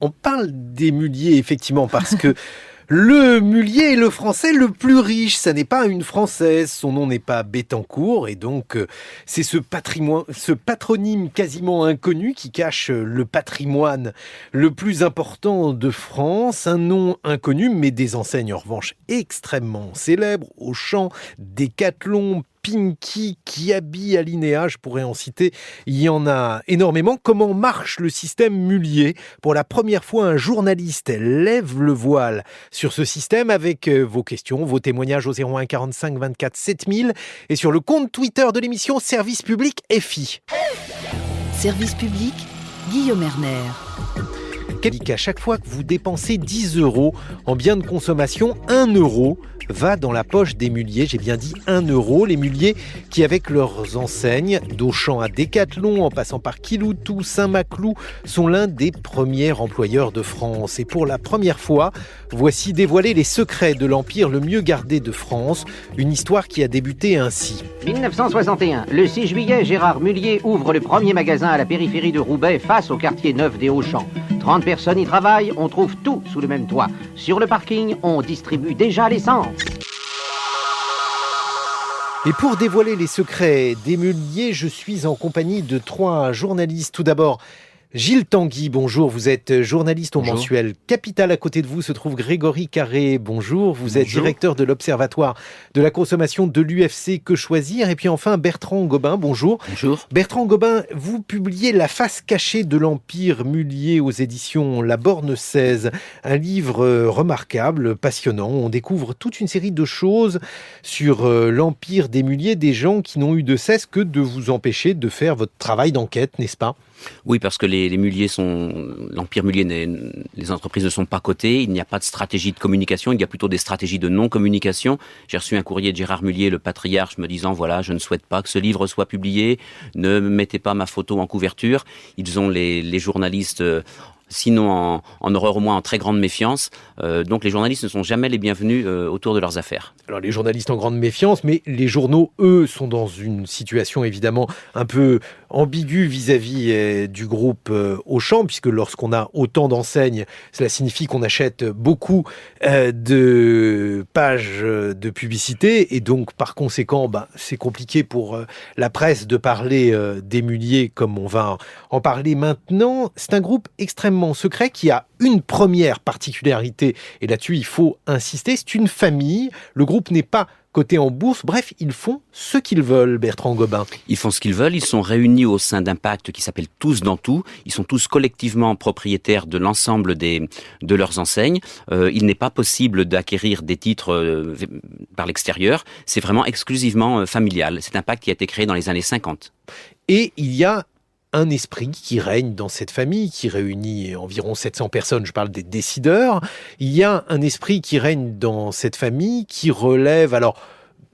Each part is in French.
On parle des muliers, effectivement, parce que le mulier est le français le plus riche. Ça n'est pas une française, son nom n'est pas Bettencourt, et donc c'est ce patronyme quasiment inconnu qui cache le patrimoine le plus important de France. Un nom inconnu, mais des enseignes en revanche extrêmement célèbres. Auchan, Decathlon, Pinky, Kiabi, Alinéa, je pourrais en citer, il y en a énormément. Comment marche le système mulier ? Pour la première fois, un journaliste lève le voile sur ce système avec vos questions, vos témoignages au 01 45 24 7000 et sur le compte Twitter de l'émission Service Public FI. Service Public, Guillaume Erner. À chaque fois que vous dépensez 10 € en biens de consommation, 1 € va dans la poche des muliers. J'ai bien dit 1 €. Les muliers qui, avec leurs enseignes, d'Auchan à Decathlon, en passant par Kiloutou, Saint-Maclou, sont l'un des premiers employeurs de France. Et pour la première fois, voici dévoilés les secrets de l'empire le mieux gardé de France. Une histoire qui a débuté ainsi. 1961, le 6 juillet, Gérard Mullier ouvre le premier magasin à la périphérie de Roubaix, face au quartier neuf des Auchan. 30 personnes y travaillent, on trouve tout sous le même toit. Sur le parking, on distribue déjà l'essence. Et pour dévoiler les secrets des muliers, je suis en compagnie de 3 journalistes. Tout d'abord, Gilles Tanguy, bonjour, vous êtes journaliste au mensuel Capital. À côté de vous se trouve Grégory Carré, bonjour, vous êtes directeur de l'Observatoire de la consommation de l'UFC Que Choisir. Et puis enfin Bertrand Gobin, bonjour. Bonjour. Bertrand Gobin, vous publiez La face cachée de l'Empire mulier aux éditions La Borne 16, un livre remarquable, passionnant. On découvre toute une série de choses sur l'Empire des muliers, des gens qui n'ont eu de cesse que de vous empêcher de faire votre travail d'enquête, n'est-ce pas ? Oui, parce que les muliers l'empire mulier, les entreprises ne sont pas cotées, il n'y a pas de stratégie de communication, il y a plutôt des stratégies de non-communication. J'ai reçu un courrier de Gérard Mullier, le patriarche, me disant, voilà, je ne souhaite pas que ce livre soit publié, ne mettez pas ma photo en couverture. Ils ont les journalistes... sinon en horreur au moins en très grande méfiance. Donc les journalistes ne sont jamais les bienvenus autour de leurs affaires. Alors les journalistes en grande méfiance, mais les journaux, eux, sont dans une situation évidemment un peu ambiguë vis-à-vis du groupe Auchan, puisque lorsqu'on a autant d'enseignes, cela signifie qu'on achète beaucoup de pages de publicité, et donc par conséquent, c'est compliqué pour la presse de parler des muliers comme on va en parler maintenant. C'est un groupe extrêmement secret qui a une première particularité, et là-dessus il faut insister, c'est une famille. Le groupe n'est pas coté en bourse, bref, ils font ce qu'ils veulent, Bertrand Gobin. Ils font ce qu'ils veulent, ils sont réunis au sein d'un pacte qui s'appelle Tous dans tout, ils sont tous collectivement propriétaires de l'ensemble de leurs enseignes. Il n'est pas possible d'acquérir des titres par l'extérieur, c'est vraiment exclusivement familial. C'est un pacte qui a été créé dans les années 50. Et il y a un esprit qui règne dans cette famille, qui réunit environ 700 personnes, je parle des décideurs. Il y a un esprit qui règne dans cette famille qui relève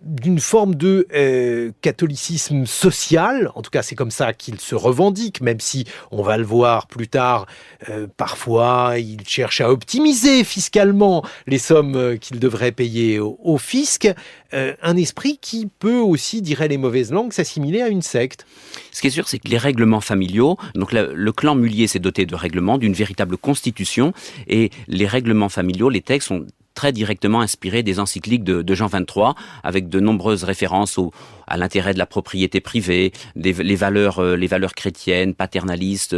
d'une forme de catholicisme social. En tout cas, c'est comme ça qu'il se revendique, même si, on va le voir plus tard, parfois, il cherche à optimiser fiscalement les sommes qu'il devrait payer au fisc. Un esprit qui peut aussi, diraient les mauvaises langues, s'assimiler à une secte. Ce qui est sûr, c'est que les règlements familiaux, donc le clan Mullier s'est doté de règlements, d'une véritable constitution, et les règlements familiaux, les textes sont très directement inspirés des encycliques de Jean XXIII, avec de nombreuses références à l'intérêt de la propriété privée, les valeurs chrétiennes, paternalistes,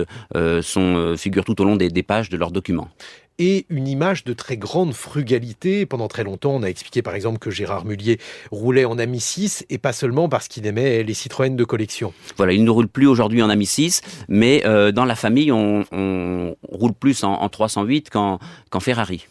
figurent tout au long des pages de leurs documents. Et une image de très grande frugalité. Pendant très longtemps, on a expliqué par exemple que Gérard Mullier roulait en Ami 6, et pas seulement parce qu'il aimait les Citroën de collection. Voilà, il ne roule plus aujourd'hui en Ami 6, mais dans la famille, on roule plus en 308 qu'en Ferrari.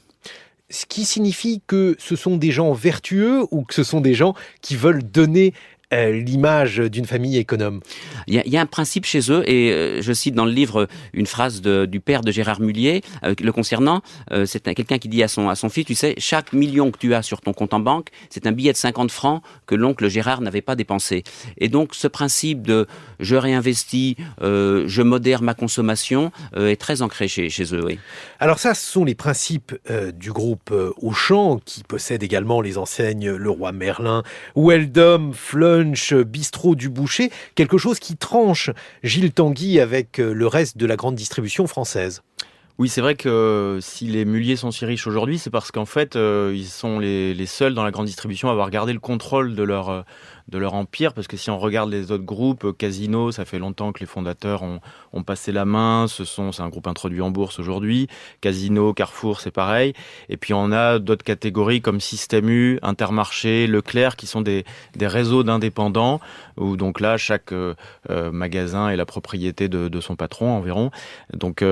Ce qui signifie que ce sont des gens vertueux ou que ce sont des gens qui veulent donner l'image d'une famille économe. Il y a un principe chez eux, et je cite dans le livre une phrase du père de Gérard Mullier le concernant. C'est quelqu'un qui dit à son fils, tu sais, chaque million que tu as sur ton compte en banque, c'est un billet de 50 francs que l'oncle Gérard n'avait pas dépensé. Et donc ce principe de je réinvestis, je modère ma consommation est très ancré chez eux. Oui. Alors ça, ce sont les principes du groupe Auchan, qui possède également les enseignes Leroy Merlin, Weldom, Flunch, Bistrot du Boucher, quelque chose qui tranche, Gilles Tanguy, avec le reste de la grande distribution française. Oui, c'est vrai que si les muliers sont si riches aujourd'hui, c'est parce qu'en fait, ils sont les seuls dans la grande distribution à avoir gardé le contrôle de leur empire, parce que si on regarde les autres groupes, Casino, ça fait longtemps que les fondateurs ont passé la main, c'est un groupe introduit en bourse aujourd'hui, Casino, Carrefour, c'est pareil, et puis on a d'autres catégories comme Système U, Intermarché, Leclerc, qui sont des réseaux d'indépendants, où donc là, chaque magasin est la propriété de son patron environ, donc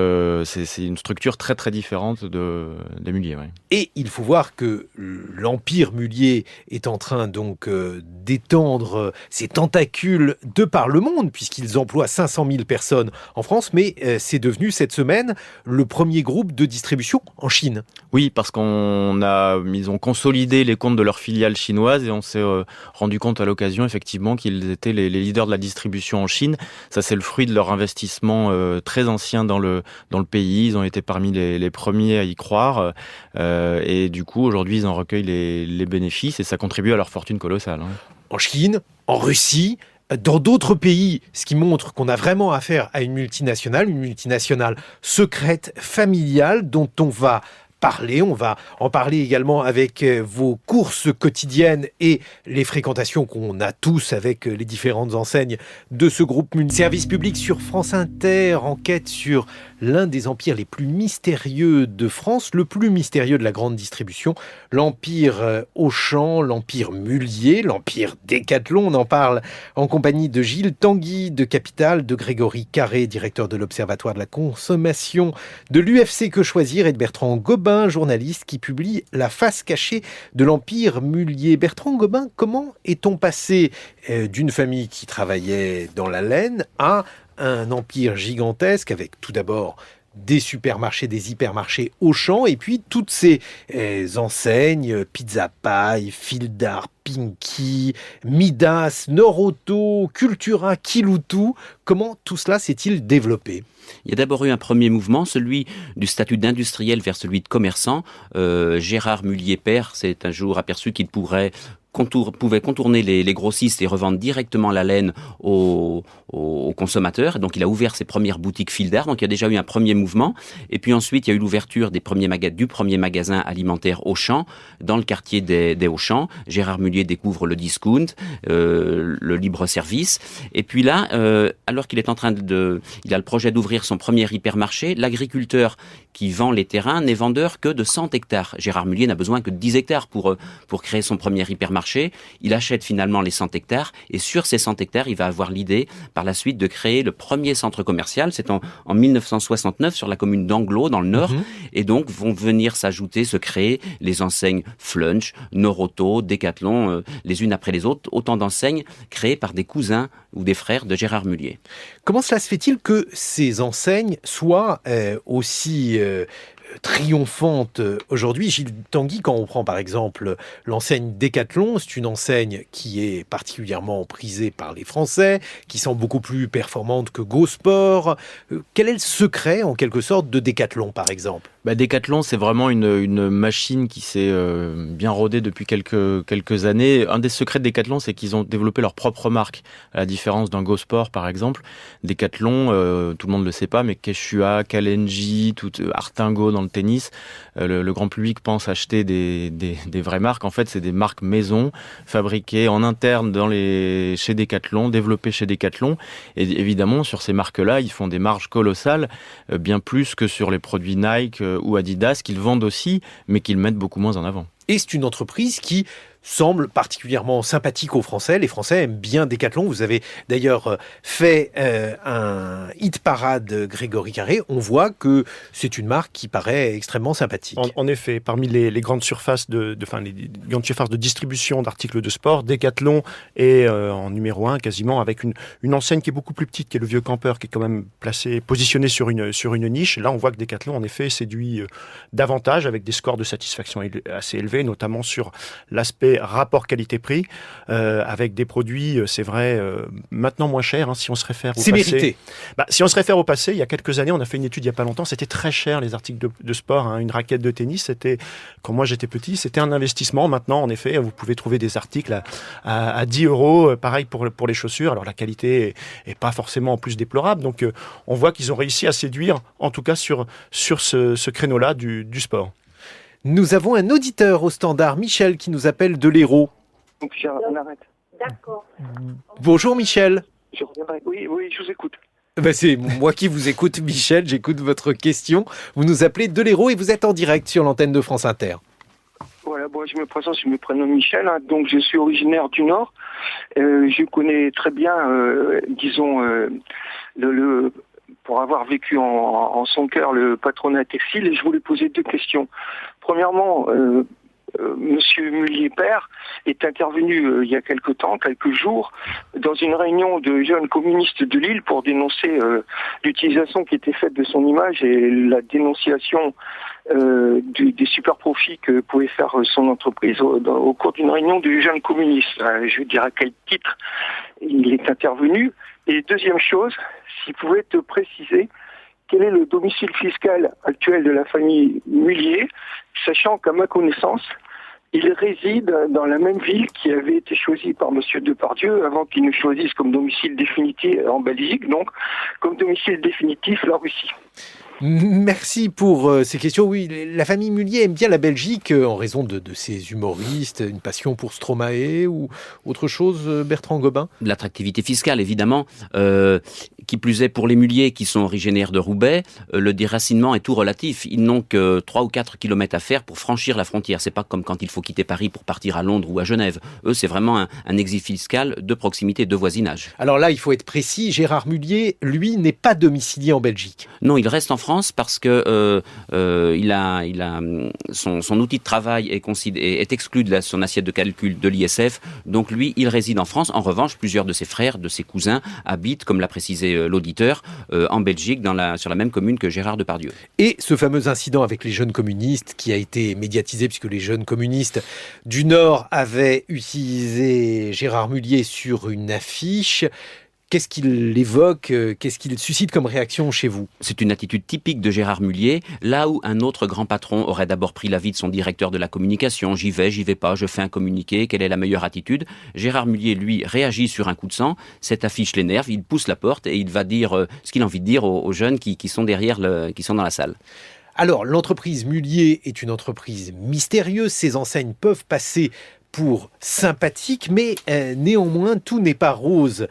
c'est une structure très très différente des muliers. Ouais. Et il faut voir que l'empire mulier est en train donc d'étendre ses tentacules de par le monde, puisqu'ils emploient 500 000 personnes en France, mais c'est devenu cette semaine le premier groupe de distribution en Chine. Oui, parce ils ont consolidé les comptes de leurs filiales chinoises et on s'est rendu compte à l'occasion effectivement qu'ils étaient les leaders de la distribution en Chine. Ça, c'est le fruit de leur investissement très ancien dans le pays. Ils ont été parmi les premiers à y croire et du coup, aujourd'hui, ils en recueillent les bénéfices et ça contribue à leur fortune colossale. En Chine, en Russie, dans d'autres pays, ce qui montre qu'on a vraiment affaire à une multinationale secrète, familiale, dont on va parler. On va en parler également avec vos courses quotidiennes et les fréquentations qu'on a tous avec les différentes enseignes de ce groupe. Service public sur France Inter, enquête sur l'un des empires les plus mystérieux de France, le plus mystérieux de la grande distribution, l'empire Auchan, l'empire Mullier, l'empire Décathlon. On en parle en compagnie de Gilles Tanguy de Capital, de Grégory Carré, directeur de l'Observatoire de la consommation de l'UFC Que Choisir, et de Bertrand Gobin, journaliste qui publie La face cachée de l'empire Mullier. Bertrand Gobin, comment est-on passé d'une famille qui travaillait dans la laine à un empire gigantesque avec tout d'abord des supermarchés, des hypermarchés Auchan et puis toutes ces enseignes, Pizza Pie, Fil d'Art, Pinky, Midas, Noroto, Cultura, Kiloutou. Comment tout cela s'est-il développé ? Il y a d'abord eu un premier mouvement, celui du statut d'industriel vers celui de commerçant. Gérard Mullier père s'est un jour aperçu qu'il pouvait contourner les grossistes et revendre directement la laine aux consommateurs. Donc il a ouvert ses premières boutiques Fil d'Art. Donc il y a déjà eu un premier mouvement. Et puis ensuite il y a eu l'ouverture du premier magasin alimentaire Auchan dans le quartier des Auchan. Gérard Mullier découvre le discount, le libre-service. Et puis là, alors qu'il est il a le projet d'ouvrir son premier hypermarché, l'agriculteur qui vend les terrains n'est vendeur que de 100 hectares. Gérard Mullier n'a besoin que de 10 hectares pour créer son premier hypermarché. Il achète finalement les 100 hectares et sur ces 100 hectares, il va avoir l'idée par la suite de créer le premier centre commercial. C'est en 1969 sur la commune d'Anglo dans le Nord. Et donc vont venir se créer les enseignes Flunch, Noroto, Décathlon, les unes après les autres. Autant d'enseignes créées par des cousins ou des frères de Gérard Mullier. Comment cela se fait-il que ces enseignes soient aussi triomphante aujourd'hui? Gilles Tanguy, quand on prend par exemple l'enseigne Décathlon, c'est une enseigne qui est particulièrement prisée par les Français, qui semble beaucoup plus performante que Go Sport. Quel est le secret en quelque sorte de Décathlon par exemple? Décathlon, c'est vraiment une machine qui s'est bien rodée depuis quelques années. Un des secrets de Décathlon, c'est qu'ils ont développé leur propre marque, à la différence d'un Go Sport par exemple. Décathlon, tout le monde ne le sait pas, mais Quechua, Kalenji, Artingo dans le tennis, le grand public pense acheter des vraies marques. En fait, c'est des marques maison, fabriquées en interne chez Décathlon, développées chez Décathlon. Et évidemment, sur ces marques-là, ils font des marges colossales, bien plus que sur les produits Nike ou Adidas, qu'ils vendent aussi, mais qu'ils mettent beaucoup moins en avant. Et c'est une entreprise qui semble particulièrement sympathique aux Français. Les Français aiment bien Décathlon. Vous avez d'ailleurs fait un hit parade Grégory Carré. On voit que c'est une marque qui paraît extrêmement sympathique. En effet, parmi les grandes surfaces les grandes surfaces de distribution d'articles de sport, Décathlon est en numéro 1 quasiment, avec une enseigne qui est beaucoup plus petite, qui est le Vieux Campeur, qui est quand même positionné sur une niche. Là, on voit que Décathlon, en effet, séduit davantage avec des scores de satisfaction assez élevés, notamment sur l'aspect c'est rapport qualité-prix, avec des produits, c'est vrai, maintenant moins chers, si on se réfère au passé. C'est mérité. Si on se réfère au passé, il y a quelques années, on a fait une étude il n'y a pas longtemps, c'était très cher les articles de sport. Une raquette de tennis, c'était, quand moi j'étais petit, c'était un investissement. Maintenant, en effet, vous pouvez trouver des articles à 10 €, pareil pour les chaussures. Alors la qualité est pas forcément en plus déplorable. Donc on voit qu'ils ont réussi à séduire, en tout cas sur ce créneau-là du sport. Nous avons un auditeur au standard, Michel, qui nous appelle de l'Hérault. Donc on arrête. D'accord. Bonjour Michel. Je reviendrai. Oui, je vous écoute. C'est moi qui vous écoute, Michel, j'écoute votre question. Vous nous appelez de l'Hérault et vous êtes en direct sur l'antenne de France Inter. Voilà, je me présente, je me prénomme Michel, donc je suis originaire du Nord. Je connais très bien, pour avoir vécu en son cœur le patronat textile, et je voulais poser 2 questions. Premièrement, Monsieur Mullier-Père est intervenu il y a quelques jours, dans une réunion de jeunes communistes de Lille pour dénoncer l'utilisation qui était faite de son image et la dénonciation des super profits que pouvait faire son entreprise au cours d'une réunion de jeunes communistes. Je veux dire à quel titre il est intervenu. Et deuxième chose, s'il pouvait te préciser quel est le domicile fiscal actuel de la famille Mullier, sachant qu'à ma connaissance, il réside dans la même ville qui avait été choisie par M. Depardieu avant qu'il ne choisisse comme domicile définitif en Belgique, donc comme domicile définitif la Russie. Merci pour ces questions. Oui, la famille Mullier aime bien la Belgique en raison de ses humoristes, une passion pour Stromae ou autre chose, Bertrand Gobin ? L'attractivité fiscale, évidemment. Qui plus est, pour les Mulliers qui sont originaires de Roubaix, le déracinement est tout relatif. Ils n'ont que 3 ou 4 kilomètres à faire pour franchir la frontière. C'est pas comme quand il faut quitter Paris pour partir à Londres ou à Genève. Eux, c'est vraiment un exil fiscal de proximité, de voisinage. Alors là, il faut être précis. Gérard Mullier, lui, n'est pas domicilié en Belgique. Non, il reste en France parce que son outil de travail est exclu de son assiette de calcul de l'ISF. Donc lui, il réside en France. En revanche, plusieurs de ses frères, de ses cousins habitent, comme l'a précisé l'auditeur, en Belgique, sur la même commune que Gérard Depardieu. Et ce fameux incident avec les jeunes communistes qui a été médiatisé puisque les jeunes communistes du Nord avaient utilisé Gérard Mullier sur une affiche. Qu'est-ce qu'il évoque ? Qu'est-ce qu'il suscite comme réaction chez vous ? C'est une attitude typique de Gérard Mullier, là où un autre grand patron aurait d'abord pris l'avis de son directeur de la communication. J'y vais pas, je fais un communiqué, quelle est la meilleure attitude ? Gérard Mullier, lui, réagit sur un coup de sang, cette affiche l'énerve, il pousse la porte et il va dire ce qu'il a envie de dire aux jeunes qui sont qui sont dans la salle. Alors, l'entreprise Mullier est une entreprise mystérieuse, ses enseignes peuvent passer pour sympathique, mais néanmoins, tout n'est pas rose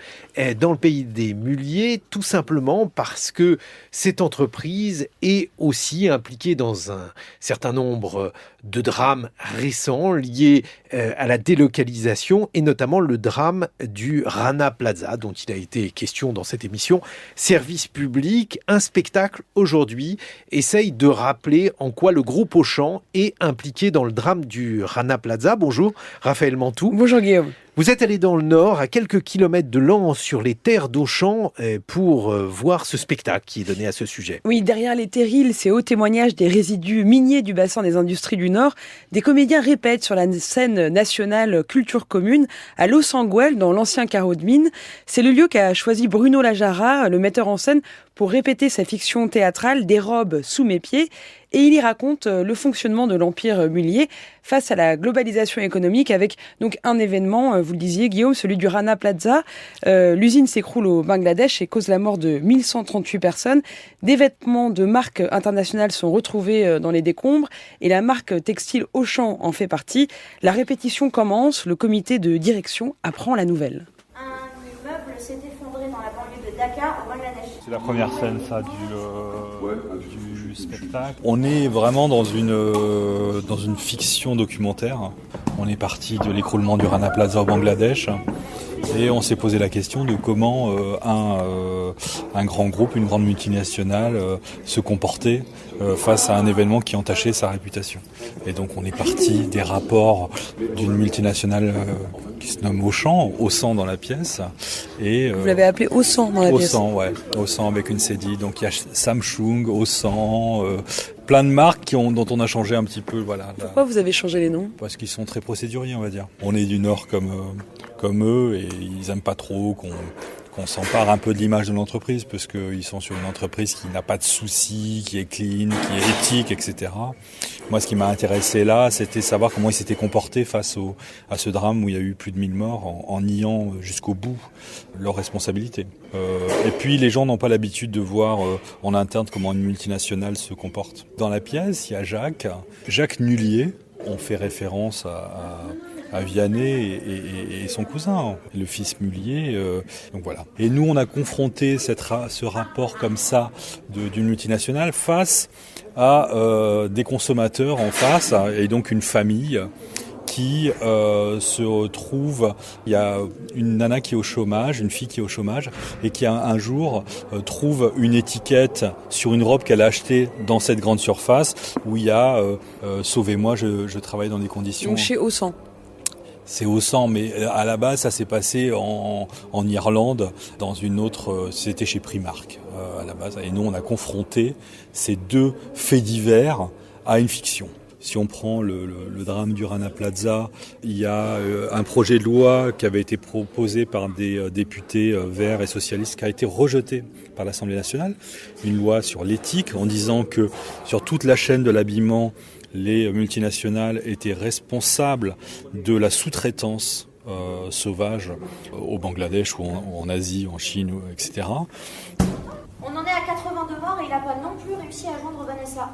dans le pays des Mulliers, tout simplement parce que cette entreprise est aussi impliquée dans un certain nombre de drames récents liés à la délocalisation et notamment le drame du Rana Plaza, dont il a été question dans cette émission. Service public, un spectacle aujourd'hui essaye de rappeler en quoi le groupe Auchan est impliqué dans le drame du Rana Plaza. Bonjour. Raphaël Mantoux. Bonjour Guillaume. Vous êtes allé dans le Nord, à quelques kilomètres de Lens, sur les terres d'Auchan, pour voir ce spectacle qui est donné à ce sujet. Oui, derrière les terrils, ces hauts témoignages des résidus miniers du bassin des industries du Nord, des comédiens répètent sur la scène nationale Culture Commune, à Loos-en-Gouel, dans l'ancien carreau de mine. C'est le lieu qu'a choisi Bruno Lajara, le metteur en scène, pour répéter sa fiction théâtrale Des robes sous mes pieds. Et il y raconte le fonctionnement de l'empire Mullier face à la globalisation économique avec donc un événement, vous le disiez Guillaume, celui du Rana Plaza. L'usine s'écroule au Bangladesh et cause la mort de 1138 personnes. Des vêtements de marques internationales sont retrouvés dans les décombres et la marque textile Auchan en fait partie. La répétition commence, le comité de direction apprend la nouvelle. Un immeuble s'est effondré dans la banlieue de Dakar au Bangladesh. C'est la première scène ça du spectacle. On est vraiment dans une fiction documentaire. On est parti de l'écroulement du Rana Plaza au Bangladesh et on s'est posé la question de comment un grand groupe, une grande multinationale se comportait face à un événement qui entachait sa réputation. Et donc on est parti des rapports d'une multinationale qui se nomme Auchan, Auchan dans la pièce. Et, vous l'avez appelé Auchan dans la pièce. Auchan, ouais. Auchan avec une cédille. Donc il y a Samsung, Auchan, plein de marques dont on a changé un petit peu. Voilà. Pourquoi vous avez changé les noms ? Parce qu'ils sont très procéduriers, on va dire. On est du Nord comme eux et ils aiment pas trop qu'on s'empare un peu de l'image de l'entreprise parce qu'ils sont sur une entreprise qui n'a pas de soucis, qui est clean, qui est éthique, etc. Moi, ce qui m'a intéressé là, c'était savoir comment ils s'étaient comportés face à ce drame où il y a eu plus de 1000 morts en niant jusqu'au bout leurs responsabilités. Et puis, les gens n'ont pas l'habitude de voir en interne comment une multinationale se comporte. Dans la pièce, il y a Jacques Nullier. On fait référence à Vianney et son cousin, le fils Mullier. Donc voilà. Et nous, on a confronté ce rapport comme ça d'une multinationale face à des consommateurs en face, et donc une famille qui se trouve, il y a une nana qui est au chômage, une fille qui est au chômage, et qui un jour trouve une étiquette sur une robe qu'elle a achetée dans cette grande surface où il y a Sauvez-moi, je travaille dans des conditions... Donc chez Auchan. C'est Auchan, mais à la base, ça s'est passé en Irlande, dans une autre... C'était chez Primark, à la base. Et nous, on a confronté ces deux faits divers à une fiction. Si on prend le drame du Rana Plaza, il y a un projet de loi qui avait été proposé par des députés verts et socialistes qui a été rejeté par l'Assemblée nationale. Une loi sur l'éthique en disant que sur toute la chaîne de l'habillement, les multinationales étaient responsables de la sous-traitance sauvage au Bangladesh ou en Asie, en Chine, etc. On en est à 82 morts et il n'a pas non plus réussi à joindre Vanessa.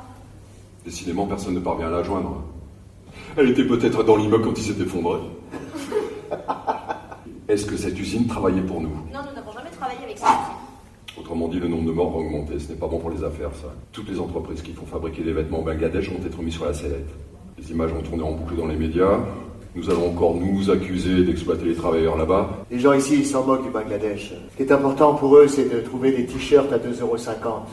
Décidément, personne ne parvient à la joindre. Elle était peut-être dans l'immeuble quand il s'est effondré. Est-ce que cette usine travaillait pour nous ? Non, nous n'avons jamais travaillé avec cette usine. Autrement dit, le nombre de morts va augmenter. Ce n'est pas bon pour les affaires, ça. Toutes les entreprises qui font fabriquer des vêtements au Bangladesh vont être mises sur la sellette. Les images vont tourner en boucle dans les médias. Nous allons encore nous accuser d'exploiter les travailleurs là-bas. Les gens ici, ils s'en moquent du Bangladesh. Ce qui est important pour eux, c'est de trouver des t-shirts à 2,50 €.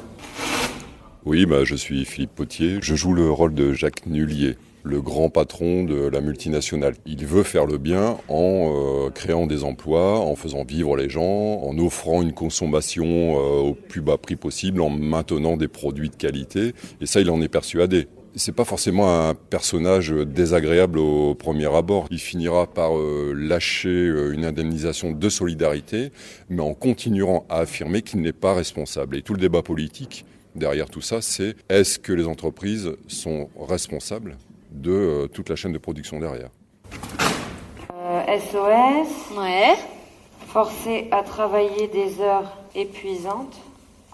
Oui, je suis Philippe Potier. Je joue le rôle de Jacques Nullier, le grand patron de la multinationale. Il veut faire le bien en créant des emplois, en faisant vivre les gens, en offrant une consommation au plus bas prix possible, en maintenant des produits de qualité. Et ça, il en est persuadé. C'est pas forcément un personnage désagréable au premier abord. Il finira par lâcher une indemnisation de solidarité, mais en continuant à affirmer qu'il n'est pas responsable. Et tout le débat politique derrière tout ça, c'est est-ce que les entreprises sont responsables de toute la chaîne de production derrière. SOS, forcé à travailler des heures épuisantes,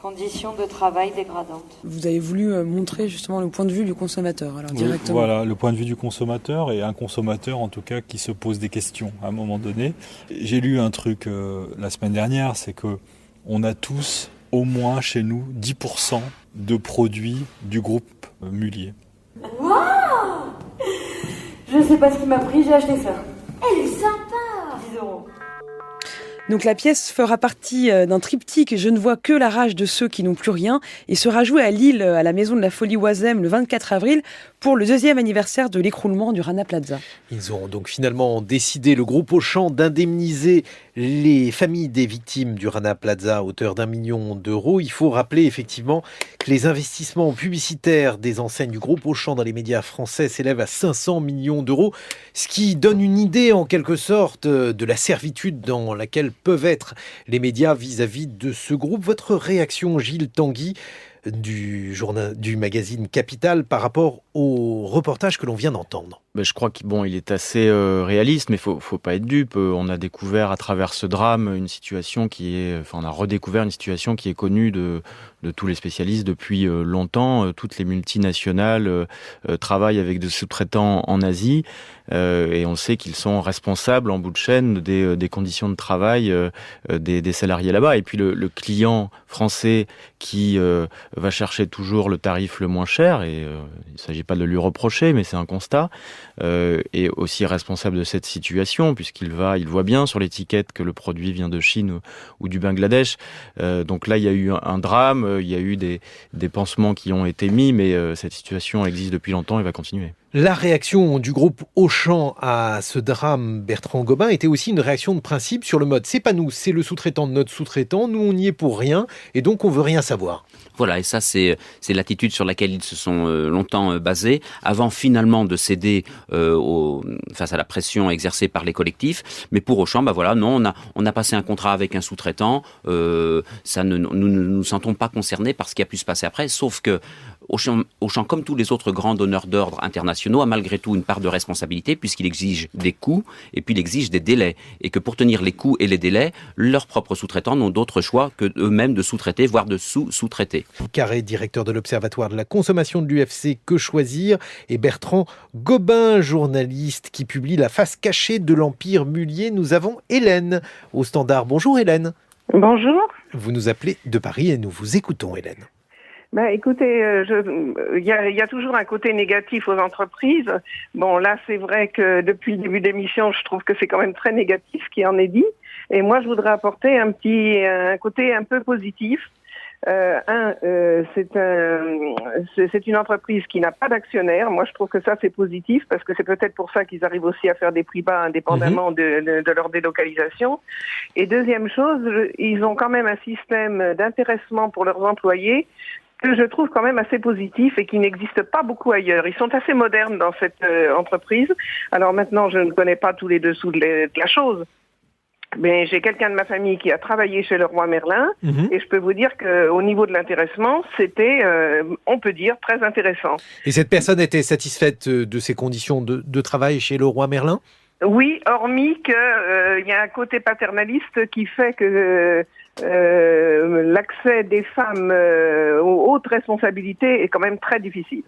conditions de travail dégradantes. Vous avez voulu montrer justement le point de vue du consommateur, alors directement. Voilà, le point de vue du consommateur, et un consommateur en tout cas qui se pose des questions à un moment donné. J'ai lu un truc la semaine dernière, c'est que on a tous au moins chez nous 10% de produits du groupe Mullier. Waouh! Je sais pas ce qui m'a pris, j'ai acheté ça. Elle est sympa! 10 €. Donc la pièce fera partie d'un triptyque « Je ne vois que la rage de ceux qui n'ont plus rien » et sera jouée à Lille, à la Maison de la Folie Oisem, le 24 avril, pour le 2e anniversaire de l'écroulement du Rana Plaza. Ils ont donc finalement décidé, le groupe Auchan, d'indemniser les familles des victimes du Rana Plaza à hauteur d'1 million d'euros. Il faut rappeler effectivement que les investissements publicitaires des enseignes du groupe Auchan dans les médias français s'élèvent à 500 millions d'euros, ce qui donne une idée en quelque sorte de la servitude dans laquelle peuvent être les médias vis-à-vis de ce groupe. Votre réaction, Gilles Tanguy, du magazine Capital, par rapport au reportage que l'on vient d'entendre? Je crois qu'il est assez réaliste, mais faut pas être dupe. On a découvert à travers ce drame une situation on a redécouvert une situation qui est connue de tous les spécialistes depuis longtemps. Toutes les multinationales travaillent avec des sous-traitants en Asie, et on sait qu'ils sont responsables en bout de chaîne des conditions de travail des salariés là-bas. Et puis le client français qui va chercher toujours le tarif le moins cher, et il ne s'agit pas de lui reprocher, mais c'est un constat, est aussi responsable de cette situation, puisqu'il voit bien sur l'étiquette que le produit vient de Chine ou du Bangladesh. Donc là, il y a eu un drame, il y a eu des pansements qui ont été mis, mais cette situation existe depuis longtemps et va continuer. La réaction du groupe Auchan à ce drame, Bertrand Gobin, était aussi une réaction de principe sur le mode « c'est pas nous, c'est le sous-traitant de notre sous-traitant, nous on n'y est pour rien et donc on veut rien savoir ». Voilà, et ça c'est l'attitude sur laquelle ils se sont longtemps basés, avant finalement de céder face à la pression exercée par les collectifs. Mais pour Auchan, non, on a passé un contrat avec un sous-traitant, nous ne nous sentons pas concernés par ce qui a pu se passer après, sauf que Auchan, comme tous les autres grands donneurs d'ordre internationaux, a malgré tout une part de responsabilité puisqu'il exige des coûts et puis il exige des délais. Et que pour tenir les coûts et les délais, leurs propres sous-traitants n'ont d'autre choix que eux-mêmes de sous-traiter, voire de sous-sous-traiter. Carré, directeur de l'Observatoire de la consommation de l'UFC Que Choisir, et Bertrand Gobin, journaliste qui publie La face cachée de l'Empire Mullier. Nous avons Hélène au standard. Bonjour Hélène. Bonjour. Vous nous appelez de Paris et nous vous écoutons Hélène. Écoutez, il y a toujours un côté négatif aux entreprises. Bon, là, c'est vrai que depuis le début de l'émission, je trouve que c'est quand même très négatif ce qui en est dit. Et moi, je voudrais apporter un côté un peu positif. C'est une entreprise qui n'a pas d'actionnaire. Moi, je trouve que ça, c'est positif parce que c'est peut-être pour ça qu'ils arrivent aussi à faire des prix bas indépendamment de leur délocalisation. Et deuxième chose, ils ont quand même un système d'intéressement pour leurs employés que je trouve quand même assez positif et qui n'existe pas beaucoup ailleurs. Ils sont assez modernes dans cette entreprise. Alors maintenant, je ne connais pas tous les dessous de la chose. Mais j'ai quelqu'un de ma famille qui a travaillé chez Leroy Merlin et je peux vous dire qu'au niveau de l'intéressement, c'était, on peut dire, très intéressant. Et cette personne était satisfaite de ses conditions de travail chez Leroy Merlin ? Oui, hormis qu'il y a un côté paternaliste qui fait que l'accès des femmes aux hautes responsabilités est quand même très difficile.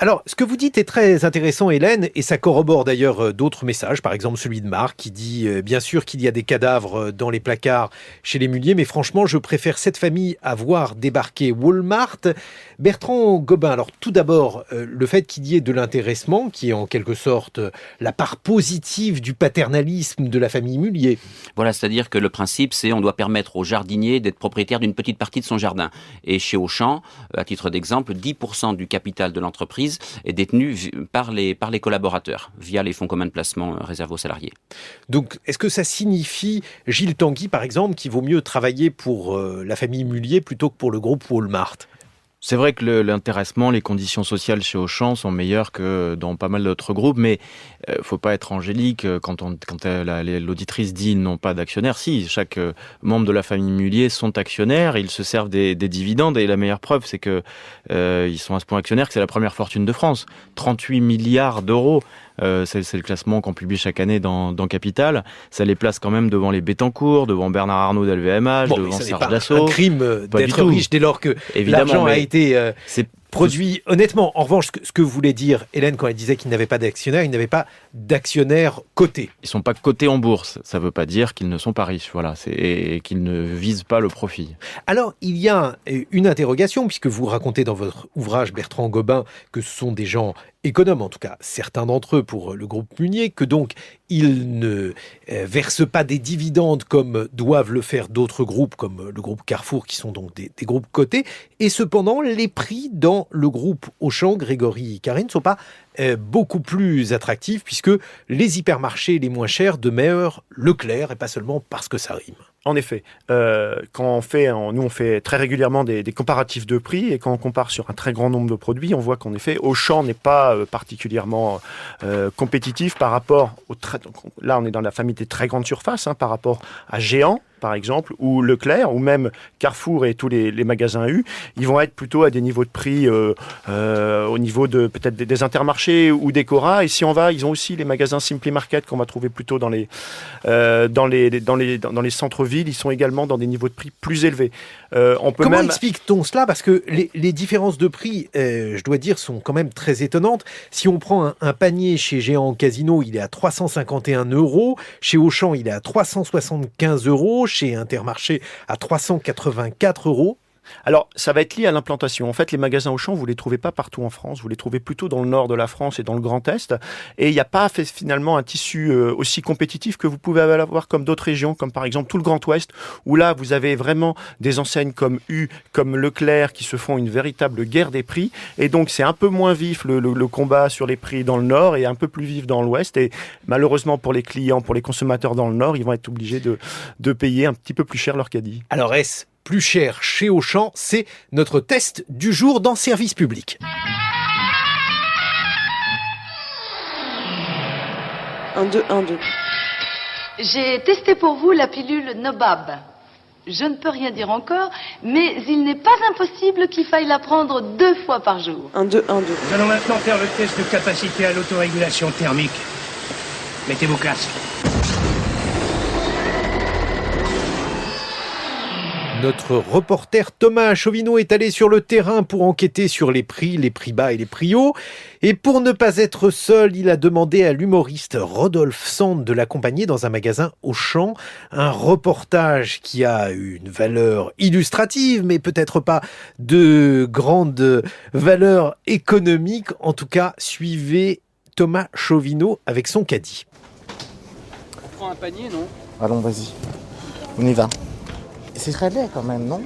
Alors, ce que vous dites est très intéressant, Hélène, et ça corrobore d'ailleurs d'autres messages, par exemple celui de Marc, qui dit bien sûr qu'il y a des cadavres dans les placards chez les Mullier, mais franchement, je préfère cette famille à voir débarquer Walmart. Bertrand Gobin, alors tout d'abord, le fait qu'il y ait de l'intéressement, qui est en quelque sorte la part positive du paternalisme de la famille Mullier. Voilà, c'est-à-dire que le principe, c'est on doit permettre aux jardiniers d'être propriétaires d'une petite partie de son jardin. Et chez Auchan, à titre d'exemple, 10% du capital de l'entreprise est détenu par les collaborateurs, via les fonds communs de placement réservés aux salariés. Donc, est-ce que ça signifie, Gilles Tanguy par exemple, qu'il vaut mieux travailler pour la famille Mullier plutôt que pour le groupe Walmart ? C'est vrai que l'intéressement, les conditions sociales chez Auchan sont meilleures que dans pas mal d'autres groupes, mais faut pas être angélique quand l'auditrice dit ils n'ont pas d'actionnaires. Si, chaque membre de la famille Mullier sont actionnaires, ils se servent des dividendes et la meilleure preuve, c'est que ils sont à ce point actionnaires que c'est la première fortune de France. 38 milliards d'euros. C'est le classement qu'on publie chaque année dans Capital. Ça les place quand même devant les Bettencourt, devant Bernard Arnault d'LVMH, devant Serge Dassault. C'est un crime d'être riche dès lors que l'argent a été produit honnêtement. En revanche, ce que voulait dire Hélène quand elle disait qu'il n'avait pas d'actionnaires, il n'avait pas d'actionnaires cotés. Ils ne sont pas cotés en bourse. Ça ne veut pas dire qu'ils ne sont pas riches, voilà, et qu'ils ne visent pas le profit. Alors, il y a une interrogation, puisque vous racontez dans votre ouvrage, Bertrand Gobin, que ce sont des gens économes, en tout cas certains d'entre eux pour le groupe Mullier, que donc ils ne versent pas des dividendes comme doivent le faire d'autres groupes, comme le groupe Carrefour, qui sont donc des groupes cotés. Et cependant, les prix dans le groupe Auchan, Grégory Carré, ne sont pas beaucoup plus attractifs, puisque les hypermarchés les moins chers demeurent Leclerc, et pas seulement parce que ça rime. En effet, quand on fait très régulièrement des comparatifs de prix, et quand on compare sur un très grand nombre de produits, on voit qu'en effet, Auchan n'est pas particulièrement compétitif par rapport là on est dans la famille des très grandes surfaces, par rapport à Géant, par exemple, ou Leclerc, ou même Carrefour et tous les magasins U, ils vont être plutôt à des niveaux de prix au niveau de peut-être des intermarchés ou des Cora. Et si on va, ils ont aussi les magasins Simply Market qu'on va trouver plutôt dans les centres-villes. Ils sont également dans des niveaux de prix plus élevés. Comment explique-t-on cela ? Parce que les différences de prix, je dois dire, sont quand même très étonnantes. Si on prend un panier chez Géant Casino, il est à 351 €. Chez Auchan, il est à 375 €. Chez Intermarché, à 384 €. Alors, ça va être lié à l'implantation. En fait, les magasins Auchan, vous ne les trouvez pas partout en France. Vous les trouvez plutôt dans le nord de la France et dans le Grand Est. Et il n'y a pas finalement un tissu aussi compétitif que vous pouvez avoir comme d'autres régions, comme par exemple tout le Grand Ouest, où là, vous avez vraiment des enseignes comme U, comme Leclerc, qui se font une véritable guerre des prix. Et donc, c'est un peu moins vif le combat sur les prix dans le nord et un peu plus vif dans l'ouest. Et malheureusement, pour les clients, pour les consommateurs dans le nord, ils vont être obligés de payer un petit peu plus cher leur caddie. Alors, est-ce plus cher chez Auchan? C'est notre test du jour dans Service Public. 1, 2, 1, 2. J'ai testé pour vous la pilule Nobab. Je ne peux rien dire encore, mais il n'est pas impossible qu'il faille la prendre 2 fois par jour. 1, 2, 1, 2. Nous allons maintenant faire le test de capacité à l'autorégulation thermique. Mettez vos casques. Notre reporter Thomas Chauvineau est allé sur le terrain pour enquêter sur les prix bas et les prix hauts. Et pour ne pas être seul, il a demandé à l'humoriste Rodolphe Sand de l'accompagner dans un magasin Auchan. Un reportage qui a une valeur illustrative, mais peut-être pas de grande valeur économique. En tout cas, suivez Thomas Chauvineau avec son caddie. On prend un panier, non ? Allons, vas-y. On y va. C'est très laid quand même, non ?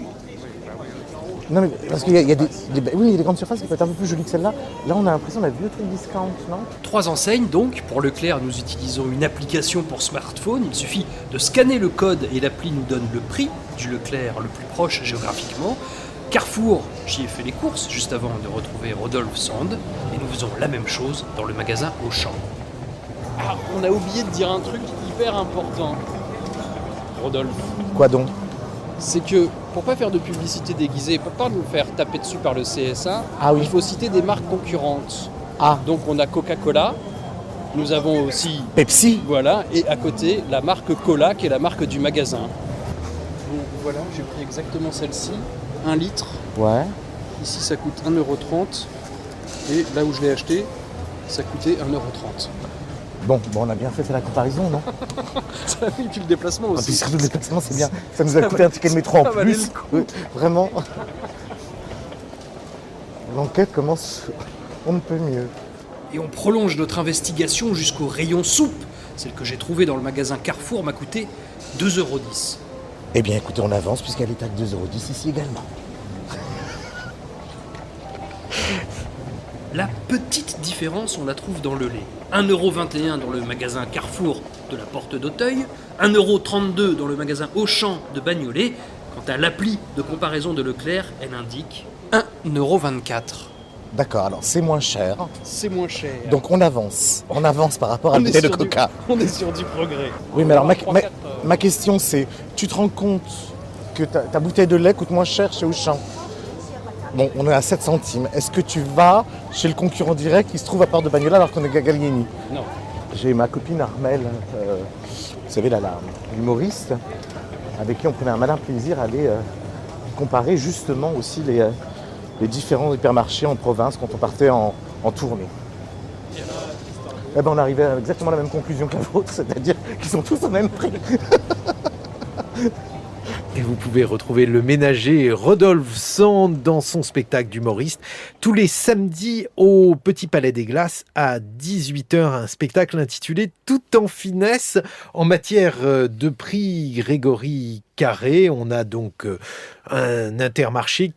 Non, mais parce qu'il y a des grandes surfaces qui peuvent être un peu plus jolies que celle-là. Là, on a l'impression d'un vieux truc discount, non ? 3 enseignes donc. Pour Leclerc, nous utilisons une application pour smartphone. Il suffit de scanner le code et l'appli nous donne le prix du Leclerc le plus proche géographiquement. Carrefour, j'y ai fait les courses juste avant de retrouver Rodolphe Sand. Et nous faisons la même chose dans le magasin Auchan. Ah, on a oublié de dire un truc hyper important. Rodolphe. Quoi donc ? C'est que pour pas faire de publicité déguisée, pour pas nous faire taper dessus par le CSA, il faut citer des marques concurrentes. Donc on a Coca-Cola, nous avons aussi Pepsi. Voilà, et à côté la marque Cola qui est la marque du magasin. Bon voilà, j'ai pris exactement celle-ci, 1 litre. Ouais. Ici ça coûte 1,30 € et là où je l'ai acheté, ça coûtait 1,30 €. Bon, on a bien fait la comparaison, non ? Ça a pris puis le déplacement aussi. Puis surtout le déplacement, c'est bien. Ça nous a coûté un ticket de métro en plus. Vraiment. L'enquête commence, on ne peut mieux. Et on prolonge notre investigation jusqu'au rayon soupe. Celle que j'ai trouvée dans le magasin Carrefour m'a coûté 2,10 €. Eh bien, écoutez, on avance puisqu'elle est à 2,10 € ici également. La petite différence, on la trouve dans le lait. 1,21 € dans le magasin Carrefour de la Porte d'Auteuil, 1,32 € dans le magasin Auchan de Bagnolet. Quant à l'appli de comparaison de Leclerc, elle indique 1,24 €. D'accord, alors c'est moins cher. C'est moins cher. Donc on avance par rapport à la bouteille de Coca. On est sur du progrès. Oui, mais alors ma question c'est, tu te rends compte que ta bouteille de lait coûte moins cher chez Auchan ? Bon, on est à 7 centimes. Est-ce que tu vas chez le concurrent direct qui se trouve à Porte de Bagnolet alors qu'on est à Gallieni ? Non. J'ai ma copine Armelle, vous savez, l'humoriste, avec qui on prenait un malin plaisir à aller comparer justement aussi les différents hypermarchés en province quand on partait en tournée. Eh ben, on arrivait à exactement la même conclusion que la vôtre, c'est-à-dire qu'ils sont tous au même prix. Et vous pouvez retrouver le ménager Rodolphe Sand dans son spectacle d'humoriste tous les samedis au Petit Palais des Glaces à 18h. Un spectacle intitulé Tout en finesse. En matière de prix, Grégory Carré, on a donc un hypermarché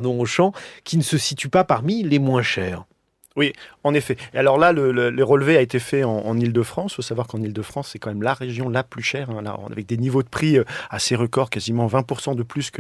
Auchan qui ne se situe pas parmi les moins chers. Oui, en effet. Et alors là, le relevé a été fait en Ile-de-France. Il faut savoir qu'en Ile-de-France, c'est quand même la région la plus chère, là, avec des niveaux de prix assez records, quasiment 20% de plus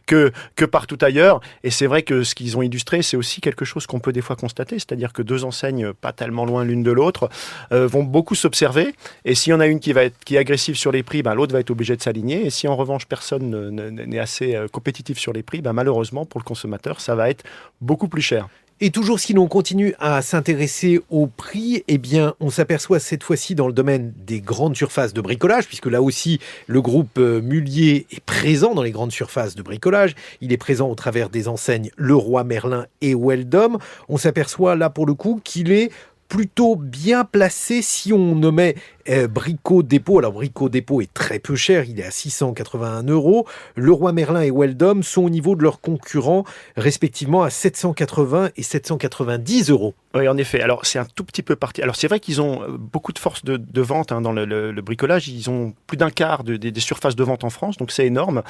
que partout ailleurs. Et c'est vrai que ce qu'ils ont illustré, c'est aussi quelque chose qu'on peut des fois constater, c'est-à-dire que 2 enseignes pas tellement loin l'une de l'autre vont beaucoup s'observer. Et s'il y en a une qui est agressive sur les prix, l'autre va être obligé de s'aligner. Et si en revanche personne n'est assez compétitif sur les prix, malheureusement pour le consommateur, ça va être beaucoup plus cher. Et toujours si l'on continue à s'intéresser au prix, eh bien, on s'aperçoit cette fois-ci dans le domaine des grandes surfaces de bricolage, puisque là aussi, le groupe Mullier est présent dans les grandes surfaces de bricolage. Il est présent au travers des enseignes Leroy Merlin et Weldom. On s'aperçoit là, pour le coup, qu'il est plutôt bien placé si on nommait Brico Dépôt. Alors Brico Dépôt est très peu cher, il est à 681 €. Leroy Merlin et Weldom sont au niveau de leurs concurrents, respectivement à 780 et 790 €. Oui, en effet. Alors, c'est un tout petit peu parti. Alors, c'est vrai qu'ils ont beaucoup de force de vente dans le bricolage. Ils ont plus d'un quart des surfaces de vente en France, donc c'est énorme.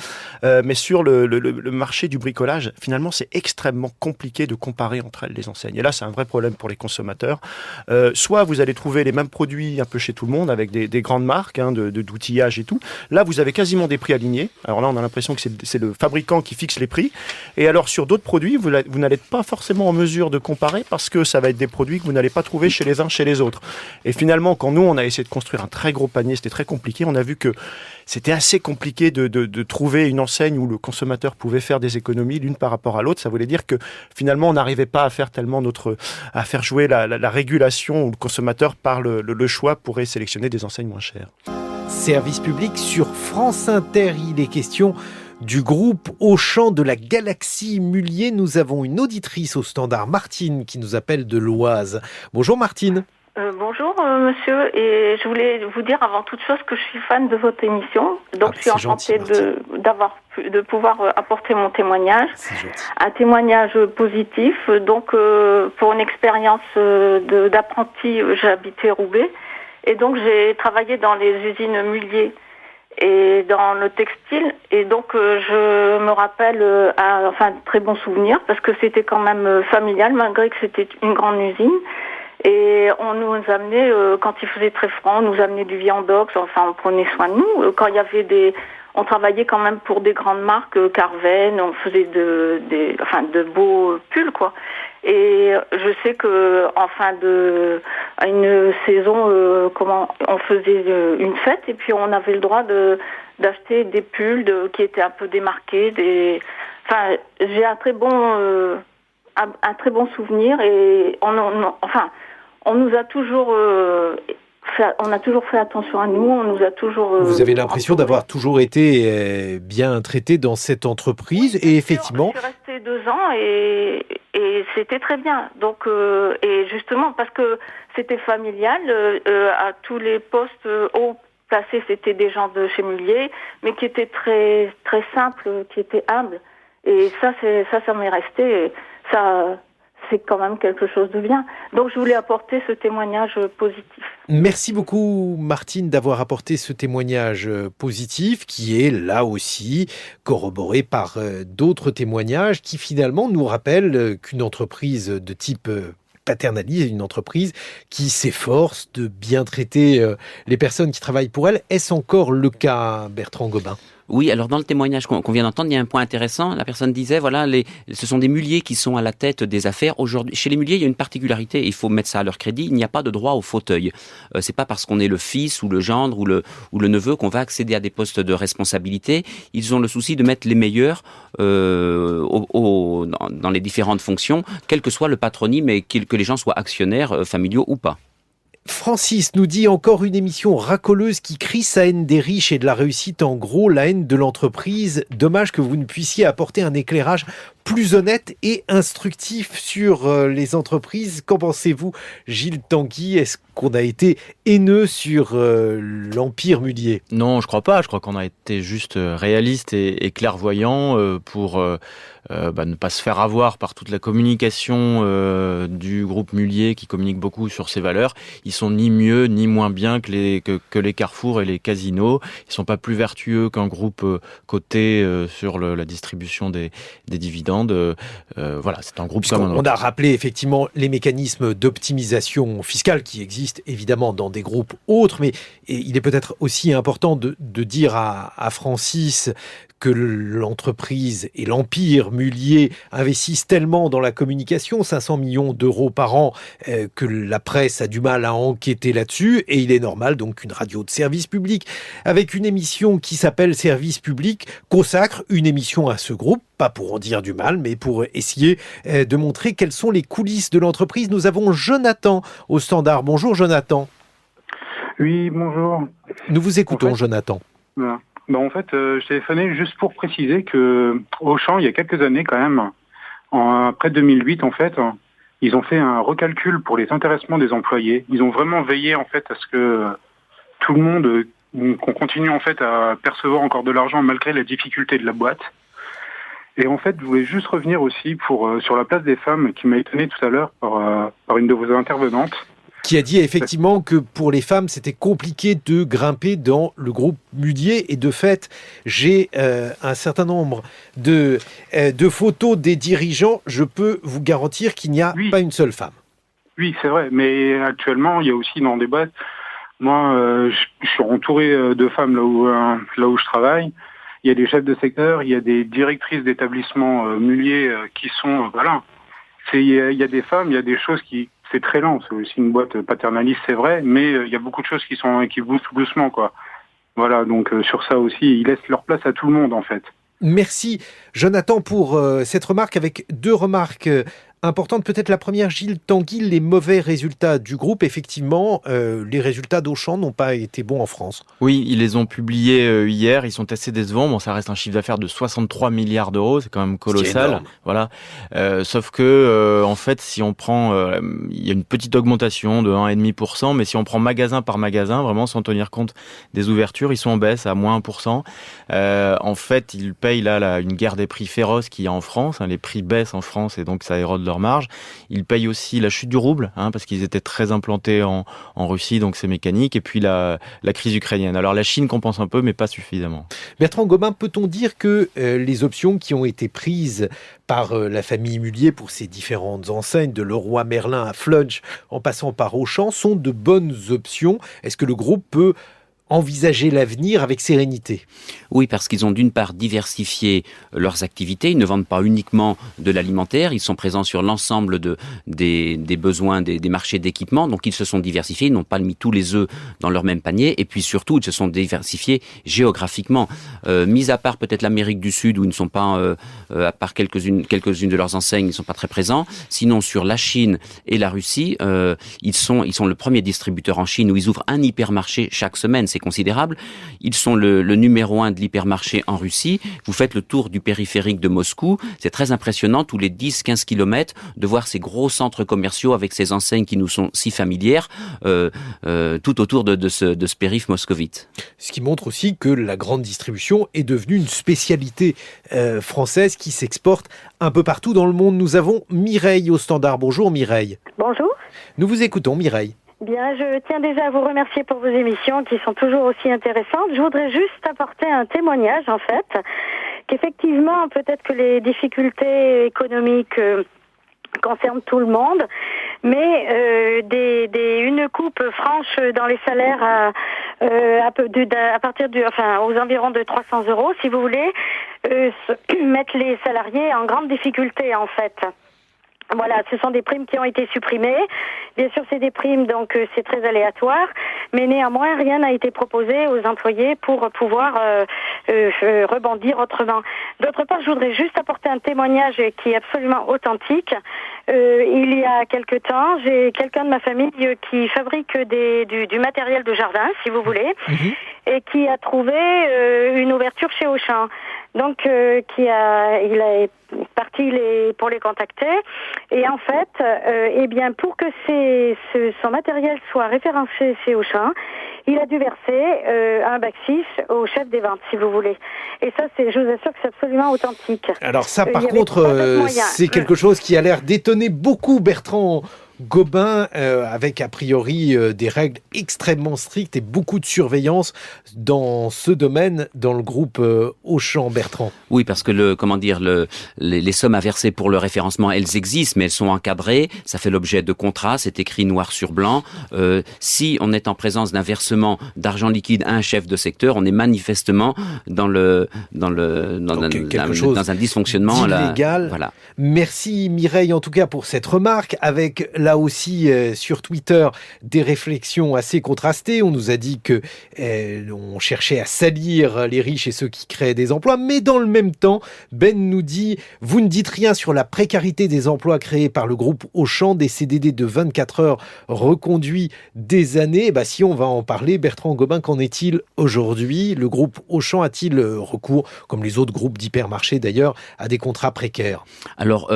Mais sur le marché du bricolage, finalement, c'est extrêmement compliqué de comparer entre elles les enseignes. Et là, c'est un vrai problème pour les consommateurs. Soit vous allez trouver les mêmes produits un peu chez tout le monde, avec des grandes marques d'outillage et tout. Là, vous avez quasiment des prix alignés. Alors là, on a l'impression que c'est le fabricant qui fixe les prix. Et alors, sur d'autres produits, vous n'allez pas forcément en mesure de comparer parce que ça va être des produits que vous n'allez pas trouver chez les uns, chez les autres. Et finalement, quand nous, on a essayé de construire un très gros panier, c'était très compliqué. On a vu que c'était assez compliqué de trouver une enseigne où le consommateur pouvait faire des économies l'une par rapport à l'autre. Ça voulait dire que finalement, on n'arrivait pas à faire à faire jouer la régulation où le consommateur, par le choix, pourrait sélectionner des enseignes moins chères. Service public sur France Inter, il est question du groupe Auchan de la Galaxie Mullier. Nous avons une auditrice au standard, Martine, qui nous appelle de l'Oise. Bonjour Martine. Bonjour monsieur, et je voulais vous dire avant toute chose que je suis fan de votre émission, donc je suis enchantée de pouvoir apporter mon témoignage, un témoignage positif. Donc pour une expérience d'apprenti, j'ai habité Roubaix, et donc j'ai travaillé dans les usines Mullier et dans le textile, et donc je me rappelle de très bons souvenirs parce que c'était quand même familial malgré que c'était une grande usine. Et on nous amenait, quand il faisait très froid, on nous amenait du viandox, enfin on prenait soin de nous. Quand il y avait on travaillait quand même pour des grandes marques, Carven, on faisait de beaux pulls, quoi. Et je sais que à une saison, on faisait une fête et puis on avait le droit d'acheter des pulls qui étaient un peu démarqués. J'ai un très bon souvenir, et on nous a toujours on a toujours fait attention à nous, on nous a toujours... Vous avez l'impression d'avoir toujours été bien traité dans cette entreprise, et effectivement... Je suis restée 2 ans et c'était très bien. Donc, et justement, parce que c'était familial, à tous les postes haut placés, c'était des gens de chez Mullier, mais qui étaient très, très simples, qui étaient humbles. Et ça m'est resté. C'est quand même quelque chose de bien. Donc, je voulais apporter ce témoignage positif. Merci beaucoup, Martine, d'avoir apporté ce témoignage positif qui est, là aussi, corroboré par d'autres témoignages qui, finalement, nous rappellent qu'une entreprise de type paternaliste, une entreprise qui s'efforce de bien traiter les personnes qui travaillent pour elle. Est-ce encore le cas, Bertrand Gobin ? Oui, alors dans le témoignage qu'on vient d'entendre, il y a un point intéressant. La personne disait, voilà, ce sont des Mulliers qui sont à la tête des affaires. Aujourd'hui, chez les Mulliers, il y a une particularité, il faut mettre ça à leur crédit, il n'y a pas de droit au fauteuil. C'est pas parce qu'on est le fils ou le gendre ou le neveu qu'on va accéder à des postes de responsabilité. Ils ont le souci de mettre les meilleurs dans les différentes fonctions, quel que soit le patronyme, et que les gens soient actionnaires familiaux ou pas. Francis nous dit encore une émission racoleuse qui crie sa haine des riches et de la réussite, en gros la haine de l'entreprise. Dommage que vous ne puissiez apporter un éclairage plus honnête et instructif sur les entreprises. Qu'en pensez-vous, Gilles Tanguy ? Est-ce qu'on a été haineux sur l'Empire Mullier ? Non, je crois pas. Je crois qu'on a été juste réaliste et clairvoyant pour ne pas se faire avoir par toute la communication du groupe Mullier qui communique beaucoup sur ses valeurs. Ils sont ni mieux ni moins bien que les Carrefour et les casinos. Ils sont pas plus vertueux qu'un groupe coté sur la distribution des dividendes. Voilà, c'est un groupe comme un autre. On a rappelé effectivement les mécanismes d'optimisation fiscale qui existent évidemment dans des groupes autres, mais il est peut-être aussi important de dire à Francis que l'entreprise et l'Empire Mullier investissent tellement dans la communication, 500 millions d'euros par an, que la presse a du mal à enquêter là-dessus, et il est normal donc qu'une radio de service public, avec une émission qui s'appelle Service public, consacre une émission à ce groupe, pas pour en dire du mal, mais pour essayer de montrer quelles sont les coulisses de l'entreprise. Nous avons Jonathan au standard. Bonjour Jonathan. Oui, bonjour. Nous vous écoutons, Jonathan. Voilà. En fait, je téléphonais juste pour préciser que Auchan, il y a quelques années quand même, après 2008 en fait, ils ont fait un recalcul pour les intéressements des employés. Ils ont vraiment veillé en fait à ce que tout le monde, qu'on continue en fait à percevoir encore de l'argent malgré la difficulté de la boîte. Et en fait, je voulais juste revenir aussi sur la place des femmes, qui m'a étonné tout à l'heure par une de vos intervenantes. Qui a dit effectivement que pour les femmes, c'était compliqué de grimper dans le groupe Mullier. Et de fait, j'ai un certain nombre de photos des dirigeants. Je peux vous garantir qu'il n'y a pas une seule femme. Oui, c'est vrai. Mais actuellement, il y a aussi dans des boîtes... Moi, je suis entouré de femmes là où je travaille. Il y a des chefs de secteur, il y a des directrices d'établissements Mullier qui sont... voilà. Il y a des femmes, il y a des choses qui... C'est très lent, c'est aussi une boîte paternaliste, c'est vrai, mais il y a beaucoup de choses qui bougent tout doucement, quoi. Voilà, donc sur ça aussi, ils laissent leur place à tout le monde, en fait. Merci, Jonathan, pour cette remarque, avec deux remarques importante. Peut-être la première, Gilles Tanguy, les mauvais résultats du groupe. Effectivement, les résultats d'Auchan n'ont pas été bons en France. Oui, ils les ont publiés hier. Ils sont assez décevants. Bon, ça reste un chiffre d'affaires de 63 milliards d'euros. C'est quand même colossal. Voilà. Sauf que, en fait, si on prend, il y a une petite augmentation de 1,5%, mais si on prend magasin par magasin, vraiment sans tenir compte des ouvertures, ils sont en baisse à moins 1%. En fait, ils payent là une guerre des prix féroce qu'il y a en France. Les prix baissent en France et donc ça érode leur marge. Ils payent aussi la chute du rouble, parce qu'ils étaient très implantés en Russie, donc c'est mécanique. Et puis la crise ukrainienne. Alors la Chine compense un peu, mais pas suffisamment. Bertrand Gobin, peut-on dire que les options qui ont été prises par la famille Mullier pour ces différentes enseignes, de Leroy Merlin à Flunch, en passant par Auchan, sont de bonnes options? Est-ce que le groupe peut envisager l'avenir avec sérénité? Oui, parce qu'ils ont d'une part diversifié leurs activités. Ils ne vendent pas uniquement de l'alimentaire. Ils sont présents sur l'ensemble des besoins des marchés d'équipement. Donc, ils se sont diversifiés. Ils n'ont pas mis tous les œufs dans leur même panier. Et puis, surtout, ils se sont diversifiés géographiquement. Mis à part peut-être l'Amérique du Sud, où ils ne sont pas, à part quelques-unes de leurs enseignes, ils ne sont pas très présents. Sinon, sur la Chine et la Russie, ils sont le premier distributeur en Chine où ils ouvrent un hypermarché chaque semaine. C'est considérable. Ils sont le numéro 1 de l'hypermarché en Russie. Vous faites le tour du périphérique de Moscou. C'est très impressionnant, tous les 10-15 kilomètres, de voir ces gros centres commerciaux avec ces enseignes qui nous sont si familières, tout autour de ce périph' moscovite. Ce qui montre aussi que la grande distribution est devenue une spécialité française qui s'exporte un peu partout dans le monde. Nous avons Mireille au standard. Bonjour Mireille. Bonjour. Nous vous écoutons Mireille. Bien, je tiens déjà à vous remercier pour vos émissions qui sont toujours aussi intéressantes. Je voudrais juste apporter un témoignage, en fait, qu'effectivement, peut-être que les difficultés économiques concernent tout le monde, mais une coupe franche dans les salaires à partir aux environs de 300 €, si vous voulez, mettent les salariés en grande difficulté, en fait. Voilà, ce sont des primes qui ont été supprimées. Bien sûr, c'est des primes, donc c'est très aléatoire. Mais néanmoins, rien n'a été proposé aux employés pour pouvoir rebondir autrement. D'autre part, je voudrais juste apporter un témoignage qui est absolument authentique. Il y a quelque temps, j'ai quelqu'un de ma famille qui fabrique du matériel de jardin, si vous voulez, et qui a trouvé une ouverture chez Auchan. Donc, il est parti pour les contacter. Et en fait, pour que son matériel soit référencé chez Auchan, il a dû verser un bac-6 au chef des ventes, si vous voulez. Et ça, je vous assure que c'est absolument authentique. Alors ça, par contre, c'est quelque chose qui a l'air d'étonner beaucoup Bertrand Gobin, avec a priori des règles extrêmement strictes et beaucoup de surveillance dans ce domaine, dans le groupe Auchan. Bertrand. Oui, parce que les sommes à verser pour le référencement, elles existent, mais elles sont encadrées. Ça fait l'objet de contrats, c'est écrit noir sur blanc. Si on est en présence d'un versement d'argent liquide à un chef de secteur, on est manifestement dans un dysfonctionnement illégal. Voilà. Merci Mireille en tout cas pour cette remarque, avec là aussi sur Twitter des réflexions assez contrastées. On nous a dit que on cherchait à salir les riches et ceux qui créent des emplois, mais dans le même temps, Ben nous dit « Vous ne dites rien sur la précarité des emplois créés par le groupe Auchan, des CDD de 24 heures reconduits des années. » Si on va en parler, Bertrand Gobin, qu'en est-il aujourd'hui? Le groupe Auchan a-t-il recours, comme les autres groupes d'hypermarchés d'ailleurs, à des contrats précaires? Alors,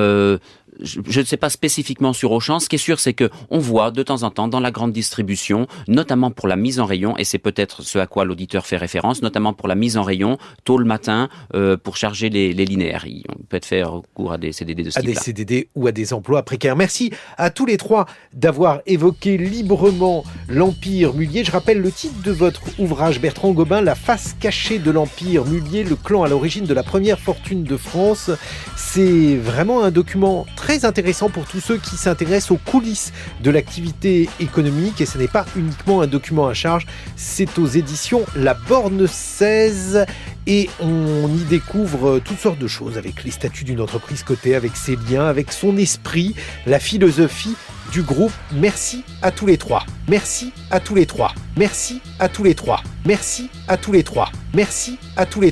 je ne sais pas spécifiquement sur Auchan. Ce qui est sûr, c'est que on voit de temps en temps dans la grande distribution, notamment pour la mise en rayon, et c'est peut-être ce à quoi l'auditeur fait référence, notamment pour la mise en rayon tôt le matin pour charger les linéaires. On peut faire recours à des CDD de ce type-là. À des CDD ou à des emplois précaires. Merci à tous les trois d'avoir évoqué librement l'Empire Mullier. Je rappelle le titre de votre ouvrage, Bertrand Gobin, La face cachée de l'Empire Mullier, le clan à l'origine de la première fortune de France. C'est vraiment un document très intéressant pour tous ceux qui s'intéressent aux coulisses de l'activité économique, et ce n'est pas uniquement un document à charge, c'est aux éditions La Borne 16 et on y découvre toutes sortes de choses avec les statuts d'une entreprise cotée, avec ses liens, avec son esprit, la philosophie du groupe. Merci à tous les trois. Merci à tous les trois. Merci à tous les trois. Merci à tous les trois. Merci à tous les trois.